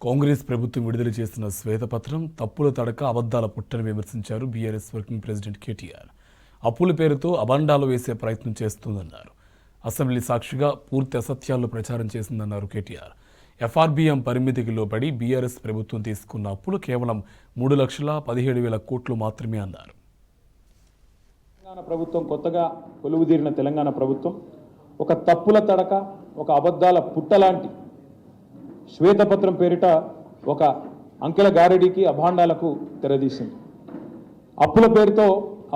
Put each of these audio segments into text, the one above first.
కాంగ్రెస్ ప్రభుత్వం విడుదల చేసిన శ్వేతపత్రం తప్పుల తడక అబద్ధాల పుట్టని విమర్శించారు బీఆర్ఎస్ వర్కింగ్ ప్రెసిడెంట్ కేటీఆర్. అప్పుల పేరుతో అబాండాలు వేసే ప్రయత్నం చేస్తుందన్నారు. అసెంబ్లీ సాక్షిగా పూర్తి అసత్యాలు ప్రచారం చేసిందన్నారు కేటీఆర్. ఎఫ్ఆర్బీఎం పరిమితికి లోబడి బీఆర్ఎస్ ప్రభుత్వం తీసుకున్న అప్పులు కేవలం 3,17,000 కోట్లు మాత్రమే అన్నారు. తెలంగాణ ప్రభుత్వం కొత్తగా కొలువుదీరిన తెలంగాణ ప్రభుత్వం ఒక తప్పుల తడక, ఒక అబద్ధాల పుట్టలాంటి శ్వేతపత్రం పేరిట ఒక అంకెల గారడీకి అభాండాలకు తెరదీసింది. అప్పుల పేరుతో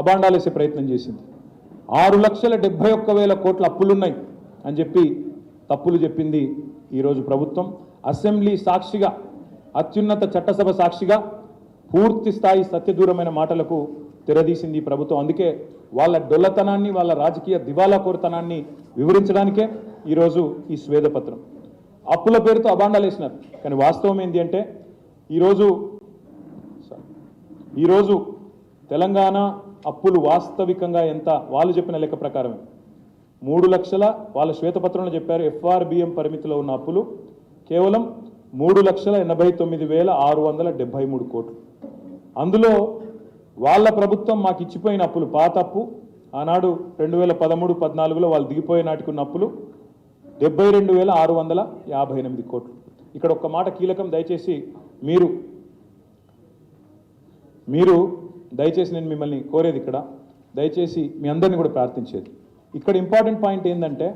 అభాండాలు వేసే ప్రయత్నం చేసింది. 6,71,000 కోట్ల అప్పులున్నాయి అని చెప్పి తప్పులు చెప్పింది ఈరోజు ప్రభుత్వం. అసెంబ్లీ సాక్షిగా, అత్యున్నత చట్టసభ సాక్షిగా పూర్తి స్థాయి సత్యదూరమైన మాటలకు తెరదీసింది ఈ ప్రభుత్వం. అందుకే వాళ్ళ డొల్లతనాన్ని, వాళ్ళ రాజకీయ దివాలా కోరుతనాన్ని వివరించడానికే ఈరోజు ఈ శ్వేతపత్రం. అప్పుల పేరుతో అబాండాలు వేసినారు. కానీ వాస్తవం ఏంటి అంటే ఈరోజు తెలంగాణ అప్పులు వాస్తవికంగా ఎంత, వాళ్ళు చెప్పిన లెక్క ప్రకారమే 3 లక్షల, వాళ్ళ శ్వేతపత్రంలో చెప్పారు ఎఫ్ఆర్బిఎం పరిమితిలో ఉన్న అప్పులు కేవలం 3,89,673 కోట్లు. అందులో వాళ్ళ ప్రభుత్వం మాకు ఇచ్చిపోయిన అప్పులు, పాత అప్పు ఆనాడు 2013-14లో వాళ్ళు దిగిపోయే నాటికి ఉన్న అప్పులు 72,658 కోట్లు. ఇక్కడ ఒక్క మాట కీలకం, దయచేసి మీరు దయచేసి నేను మిమ్మల్ని కోరేది, ఇక్కడ దయచేసి మీ అందరినీ కూడా ప్రార్థించేది, ఇక్కడ ఇంపార్టెంట్ పాయింట్ ఏంటంటే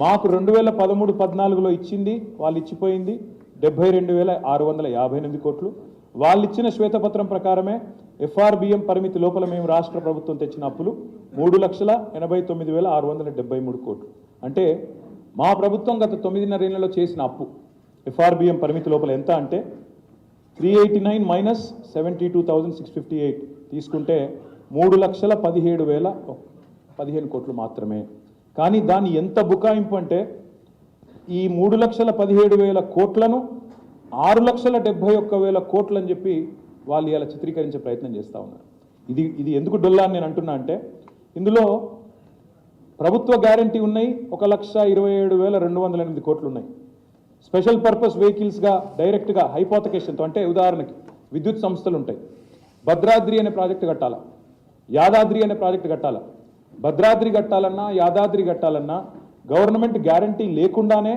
మాకు 2013-14లో ఇచ్చింది, వాళ్ళు ఇచ్చిపోయింది 72,658 కోట్లు. వాళ్ళు ఇచ్చిన శ్వేతపత్రం ప్రకారమే ఎఫ్ఆర్బిఎం పరిమితి లోపల మేము రాష్ట్ర ప్రభుత్వం తెచ్చిన అప్పులు 3,89,673 కోట్లు. అంటే మా ప్రభుత్వం గత 9.5 ఏళ్లలో చేసిన అప్పు ఎఫ్ఆర్బిఎం పరిమితి లోపల ఎంత అంటే 389 - 72,658 తీసుకుంటే 3,17,015 కోట్లు మాత్రమే. కానీ దాని ఎంత బుకాయింపు అంటే ఈ 3,17,000 కోట్లను 6,71,000 కోట్లు అని చెప్పి వాళ్ళు ఇలా చిత్రీకరించే ప్రయత్నం చేస్తూ ఉన్నారు. ఇది ఎందుకు డొల్లా అని నేను అంటున్నా అంటే ఇందులో ప్రభుత్వ గ్యారంటీ ఉన్నాయి 1,27,208 కోట్లు ఉన్నాయి. స్పెషల్ పర్పస్ వెహికల్స్గా డైరెక్ట్గా హైపోతకేషన్తో, అంటే ఉదాహరణకి విద్యుత్ సంస్థలు ఉంటాయి, భద్రాద్రి అనే ప్రాజెక్టు కట్టాలా, యాదాద్రి అనే ప్రాజెక్టు కట్టాలా, భద్రాద్రి కట్టాలన్నా యాదాద్రి కట్టాలన్నా గవర్నమెంట్ గ్యారంటీ లేకుండానే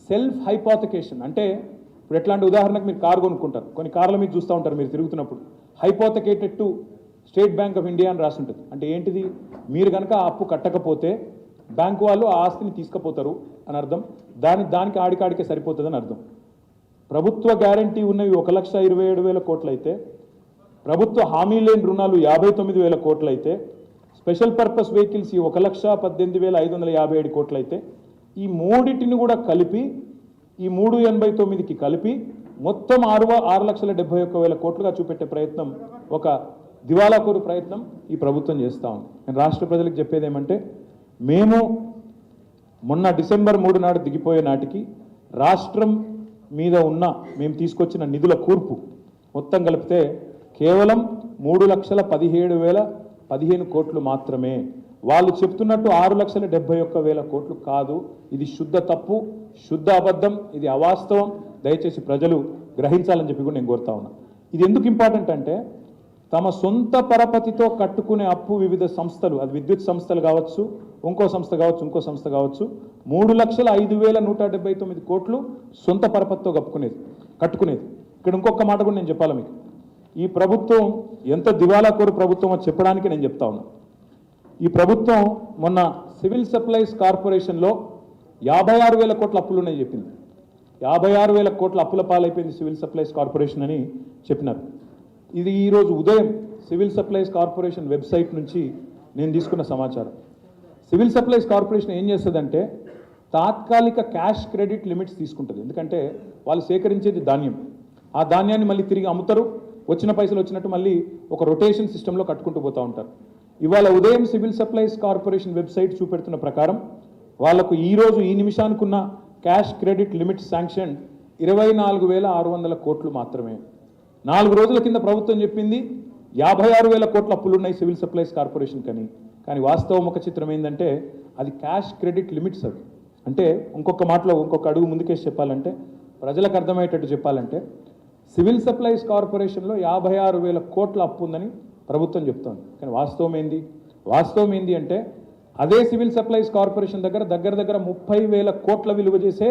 సెల్ఫ్ హైపోతకేషన్, అంటే ఇప్పుడు ఎట్లాంటి ఉదాహరణకు మీరు కారు కొనుక్కుంటారు, కొన్ని కార్ల మీద చూస్తూ ఉంటారు మీరు తిరుగుతున్నప్పుడు, hypothecated to State Bank of India అని రాసి ఉంటుంది. అంటే ఏంటిది, మీరు కనుక ఆ అప్పు కట్టకపోతే బ్యాంకు వాళ్ళు ఆ ఆస్తిని తీసుకుపోతారు అని అర్థం. దానికి ఆడికాడికే సరిపోతుందని అర్థం. ప్రభుత్వ గ్యారంటీ ఉన్నవి 1,27,000 కోట్లు అయితే, ప్రభుత్వ హామీ లేని రుణాలు 59,000 కోట్లు అయితే, స్పెషల్ పర్పస్ వెహికల్స్ 1,18,557 కోట్లు అయితే, ఈ మూడింటిని కూడా కలిపి ఈ 389కి కలిపి మొత్తం 6,71,000 కోట్లుగా చూపెట్టే ప్రయత్నం, ఒక దివాలాకోరు ప్రయత్నం ఈ ప్రభుత్వం చేస్తూ ఉంది. నేను రాష్ట్ర ప్రజలకు చెప్పేది ఏమంటే, మేము మొన్న డిసెంబర్ 3 నాడు దిగిపోయే నాటికి రాష్ట్రం మీద ఉన్న మేము తీసుకొచ్చిన నిధుల కూర్పు మొత్తం కలిపితే కేవలం 3,17,015 కోట్లు మాత్రమే. వాళ్ళు చెప్తున్నట్టు 6,71,000 కోట్లు కాదు. ఇది శుద్ధ తప్పు, శుద్ధ అబద్ధం, ఇది అవాస్తవం. దయచేసి ప్రజలు గ్రహించాలని చెప్పి కూడా నేను కోరుతా ఉన్నా. ఇది ఎందుకు ఇంపార్టెంట్ అంటే తమ సొంత పరపతితో కట్టుకునే అప్పు వివిధ సంస్థలు, అది విద్యుత్ సంస్థలు కావచ్చు, ఇంకో సంస్థ కావచ్చు, 3,05,179 కోట్లు సొంత పరపతితో కట్టుకునేది. ఇక్కడ ఇంకొక మాట కూడా నేను చెప్పాలి మీకు, ఈ ప్రభుత్వం ఎంత దివాలా కోరు ప్రభుత్వం అని చెప్పడానికి నేను చెప్తా ఉన్నా. ఈ ప్రభుత్వం మొన్న సివిల్ సప్లైస్ కార్పొరేషన్లో 56,000 కోట్ల అప్పులు ఉన్నాయి చెప్పింది. 56,000 కోట్ల అప్పుల పాలైపోయింది సివిల్ సప్లైస్ కార్పొరేషన్ అని చెప్పినారు. ఇది ఈరోజు ఉదయం సివిల్ సప్లైస్ కార్పొరేషన్ వెబ్సైట్ నుంచి నేను తీసుకున్న సమాచారం. సివిల్ సప్లైస్ కార్పొరేషన్ ఏం చేస్తుందంటే తాత్కాలిక క్యాష్ క్రెడిట్ లిమిట్స్ తీసుకుంటుంది. ఎందుకంటే వాళ్ళు సేకరించేది ధాన్యం, ఆ ధాన్యాన్ని మళ్ళీ తిరిగి అమ్ముతారు, వచ్చిన పైసలు వచ్చినట్టు మళ్ళీ ఒక రొటేషన్ సిస్టంలో కట్టుకుంటూ పోతూ ఉంటారు. ఇవాళ ఉదయం సివిల్ సప్లైస్ కార్పొరేషన్ వెబ్సైట్ చూపెడుతున్న ప్రకారం వాళ్లకు ఈరోజు ఈ నిమిషానికి ఉన్న క్యాష్ క్రెడిట్ లిమిట్ శాంక్షన్ 24,600 కోట్లు మాత్రమే. 4 రోజుల కింద ప్రభుత్వం చెప్పింది 56,000 కోట్ల అప్పులున్నాయి సివిల్ సప్లైస్ కార్పొరేషన్ కానీ వాస్తవం ఒక చిత్రం ఏంటంటే అది క్యాష్ క్రెడిట్ లిమిట్స్. అవి అంటే ఇంకొక మాటలో ఇంకొక అడుగు ముందుకేసి చెప్పాలంటే ప్రజలకు అర్థమయ్యేటట్టు చెప్పాలంటే సివిల్ సప్లైస్ కార్పొరేషన్లో 56,000 కోట్ల అప్పు ఉందని ప్రభుత్వం చెప్తోంది. కానీ వాస్తవం ఏంది అంటే అదే సివిల్ సప్లైస్ కార్పొరేషన్ దగ్గర 30,000 కోట్ల విలువ చేసే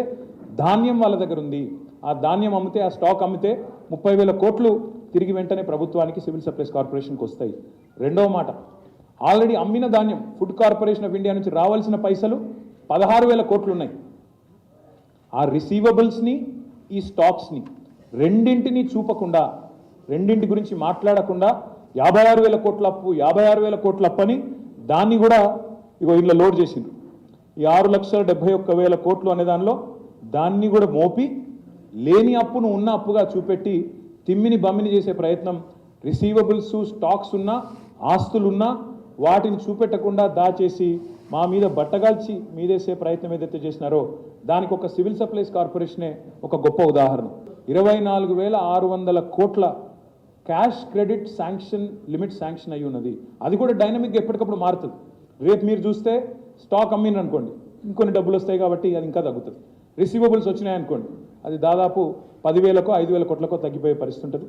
ధాన్యం వాళ్ళ దగ్గర ఉంది. ఆ ధాన్యం అమ్మితే, ఆ స్టాక్ అమ్మితే 30,000 కోట్లు తిరిగి వెంటనే ప్రభుత్వానికి సివిల్ సప్లైస్ కార్పొరేషన్కి వస్తాయి. రెండవ మాట, ఆల్రెడీ అమ్మిన ధాన్యం ఫుడ్ కార్పొరేషన్ ఆఫ్ ఇండియా నుంచి రావాల్సిన పైసలు 16,000 కోట్లు ఉన్నాయి. ఆ రిసీవబుల్స్ని, ఈ స్టాక్స్ని రెండింటిని చూపకుండా, రెండింటి గురించి మాట్లాడకుండా 56,000 కోట్ల అప్పు, 56,000 కోట్ల అప్పు అని దాన్ని కూడా ఇగో ఇంట్లో లోడ్ చేసిండ్రు. ఈ 6,71,000 కోట్లు అనే దానిలో దాన్ని కూడా మోపి లేని అప్పును ఉన్న అప్పుగా చూపెట్టి తిమ్మిని బమ్మిని చేసే ప్రయత్నం, రిసీవబుల్స్ స్టాక్స్ ఉన్నా ఆస్తులున్నా వాటిని చూపెట్టకుండా దాచేసి మా మీద బట్టగాల్చి మీదేసే ప్రయత్నం ఏదైతే చేసినారో దానికి ఒక సివిల్ సప్లైస్ కార్పొరేషనే ఒక గొప్ప ఉదాహరణ. 24,600 కోట్ల cash credit sanction limit sanction అయ్యి ఉన్నది. అది కూడా డైనమిక్గా ఎప్పటికప్పుడు మారుతుంది. రేపు మీరు చూస్తే స్టాక్ అమ్మిన అనుకోండి, ఇంకొన్ని డబ్బులు వస్తాయి కాబట్టి అది ఇంకా తగ్గుతుంది. రిసీవబుల్స్ వచ్చినాయనుకోండి, అది దాదాపు 10,000కో 5,000 కోట్లకో తగ్గిపోయే పరిస్థితి ఉంటుంది.